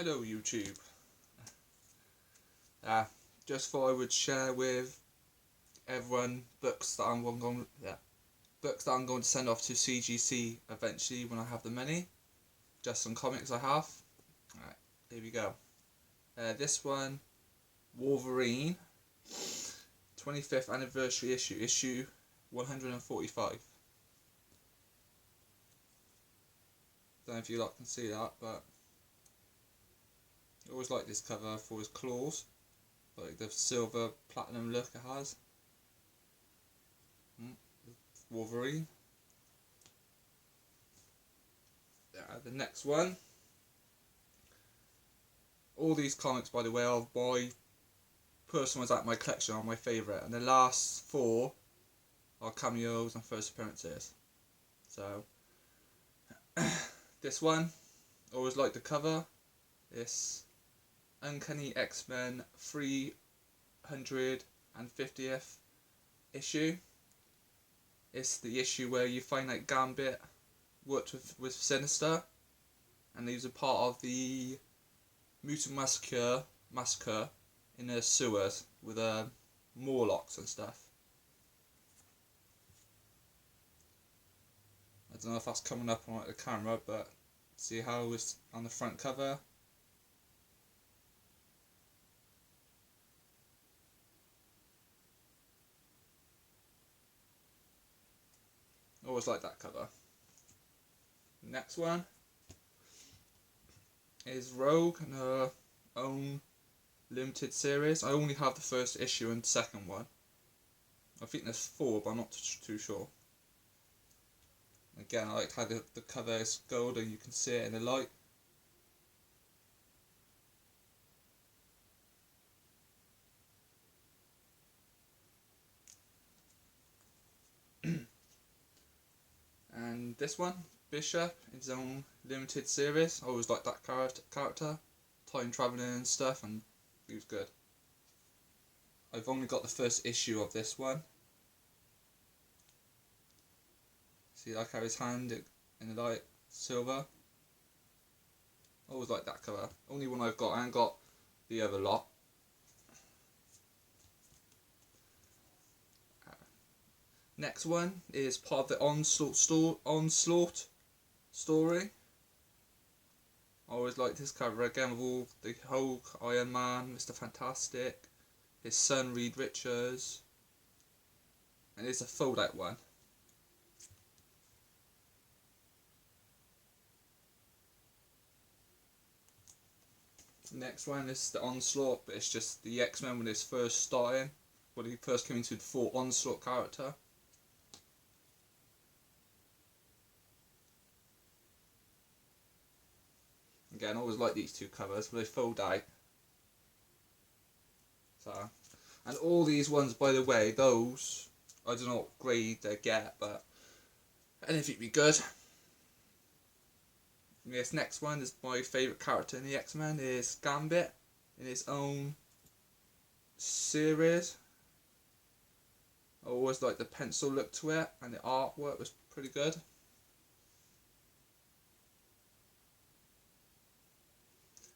Hello YouTube. Uh, just thought I would share with everyone books that I'm going to send off to CGC eventually when I have the money. Just some comics I have. Alright, here we go. This one, Wolverine, 25th anniversary issue 145. Don't know if you lot can see that, but I always like this cover for his claws, like the silver platinum look it has. Wolverine. The next one. All these comics, by the way, are my personal ones out of my collection are my favourite, and the last four are cameos and first appearances. So this one, always like the cover. This Uncanny X-Men 350th issue. It's the issue where you find out Gambit worked with Sinister, and he was a part of the Mutant massacre in the sewers with Morlocks and stuff. I don't know if that's coming up on the camera, but see how it's on the front cover. Always like that cover. Next one is Rogue and her own limited series. I only have the first issue and second one. I think there's 4, but I'm not too sure. Again, I like how the cover is gold and you can see it in the light. And this one, Bishop, his own limited series. I always liked that character, time traveling and stuff, and he was good. I've only got the first issue of this one. See, like how his hand in the light, silver. I always like that cover. Only one I've got. I haven't got the other lot. Next one is part of the Onslaught story. I always like this cover again with all the Hulk, Iron Man, Mr. Fantastic, his son Reed Richards, and it's a fold out one. Next one is the Onslaught, but it's just the X-Men when it's first starting, when he first came into the full Onslaught character. Again, I always like these two covers, but they fold out. So, and all these ones, by the way, those, I don't know what grade they get, but anything would be good. This next one is my favourite character in the X-Men, is Gambit, in his own series. I always liked the pencil look to it, and the artwork was pretty good.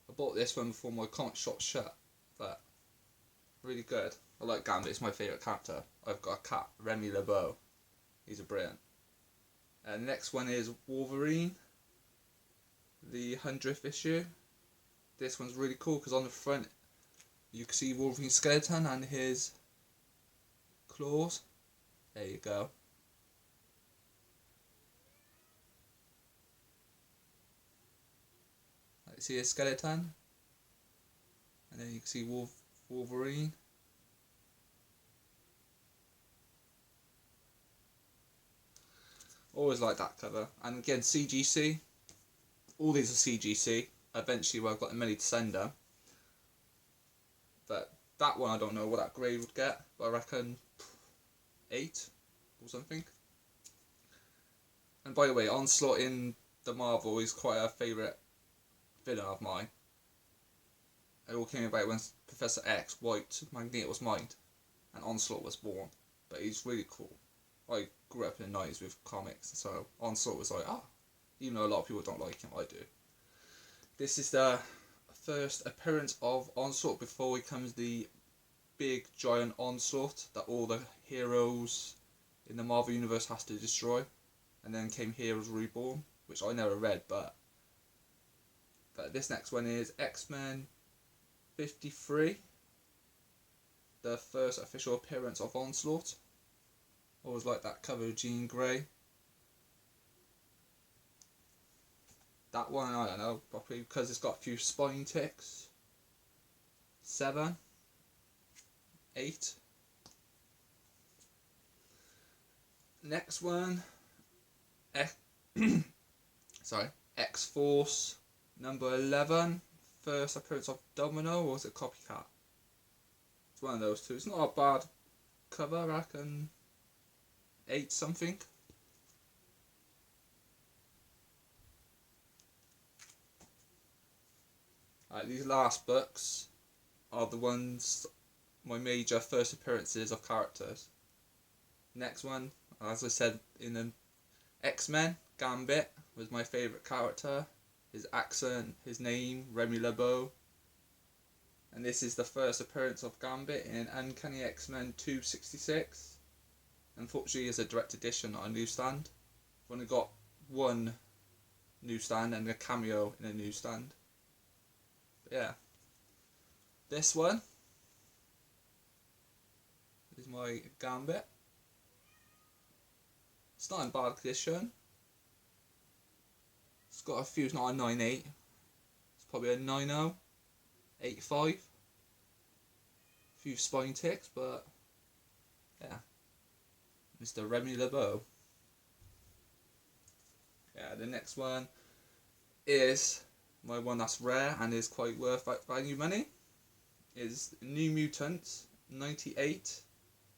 I bought this one before my comic shop shut, but really good. I like Gambit, it's my favourite character. I've got a cat, Remy LeBeau. He's a brilliant. The next one is Wolverine, the 100th issue. This one's really cool because on the front you can see Wolverine's skeleton and his claws. There you go. See his skeleton, and then you can see Wolverine. Always like that cover. And again, CGC. All these are CGC. Eventually, I've got the money to send them. But that one, I don't know what that grade would get, but I reckon 8 or something. And by the way, Onslaught in the Marvel is quite a favourite villain of mine. It all came about when Professor X wiped Magneto's mind and Onslaught was born. But he's really cool. I grew up in the 90s with comics, so Onslaught was like, even though a lot of people don't like him, I do. This is the first appearance of Onslaught before he becomes the big giant onslaught that all the heroes in the Marvel Universe has to destroy. And then came Heroes Reborn, which I never read, but this next one is X-Men 53, the first official appearance of Onslaught. Always like that cover of Jean Grey. That one, I don't know, probably because it's got a few spine ticks. 7, 8. Next one, X-Force number 11, first appearance of Domino, or was it Copycat? It's one of those two. It's not a bad cover, I reckon 8 something. These last books are the ones, my major first appearances of characters. Next one, as I said, in the X-Men, Gambit was my favourite character. His accent, his name, Remy LeBeau. And this is the first appearance of Gambit in Uncanny X-Men 266. Unfortunately, it's a direct edition, not a newsstand. I've only got one newsstand and a cameo in a newsstand. But yeah. This one is my Gambit. It's not in bad condition. It's got a few, it's not a 9.8. It's probably a 9.0, 8.5. A few spine ticks, but yeah. Mr. Remy LeBeau. Yeah, the next one is my one that's rare and is quite worth value money. Is New Mutants 98,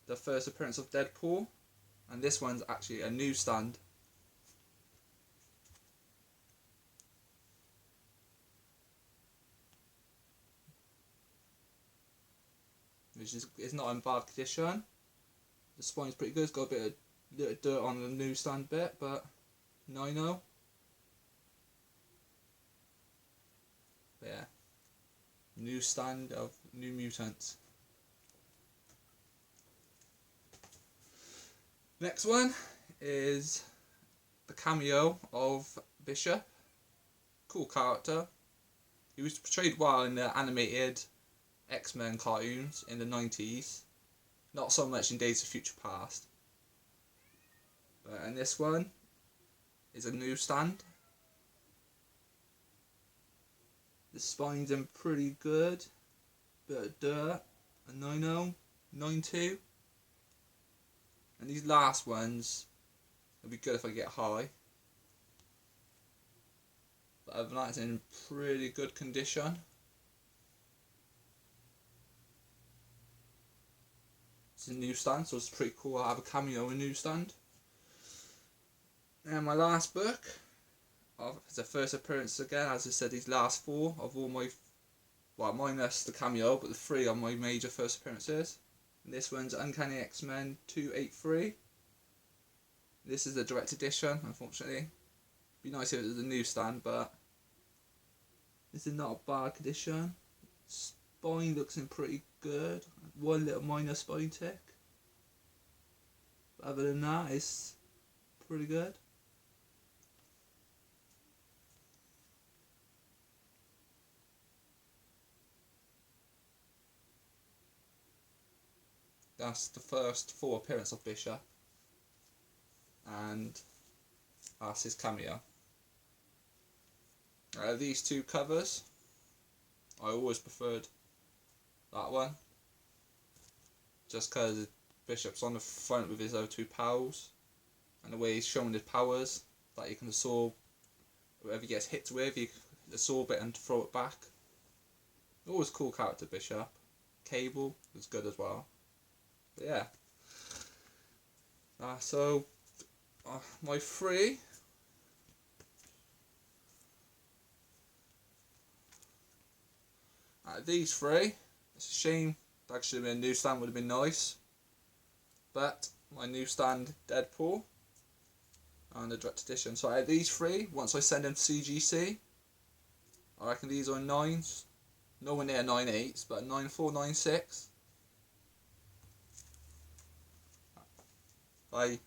the first appearance of Deadpool. And this one's actually a newsstand. Which is, it's not in bad condition. The spine's pretty good. It's got a bit of little dirt on the newsstand bit, but 9.0. But yeah. Newsstand of New Mutants. Next one is the cameo of Bishop. Cool character. He was portrayed well in the animated X-Men cartoons in the 90s. Not so much in Days of Future Past. But in this one is a newsstand. The spine's in pretty good. Bit of dirt. A 9.0, 9.2. And these last ones, it'll be good if I get high. But other than that, it's in pretty good condition. It's a newsstand, so it's pretty cool. I have a cameo in newsstand. And my last book, it's a first appearance again. As I said, these last 4 of all my, well, minus the cameo, but the 3 are my major first appearances. And this one's Uncanny X-Men 283. This is the direct edition, unfortunately. Be nice if it was a newsstand, but this is not a bad condition. Spine looks in pretty good. One little minor spine tick. But other than that, it's pretty good. That's the first 4 appearance of Bishop. And that's his cameo. These 2 covers, I always preferred that one. Just because Bishop's on the front with his O2 pals. And the way he's showing his powers, that you can absorb whatever he gets hit with, you can absorb it and throw it back. Always cool character, Bishop. Cable was good as well. But yeah. So my 3. These 3, it's a shame. Actually, a newsstand would have been nice. But my newsstand Deadpool and the direct edition. So out of these 3, once I send them to CGC, I reckon these are 9s. Nowhere near 9.8s, but 9.4, 9.6. Bye.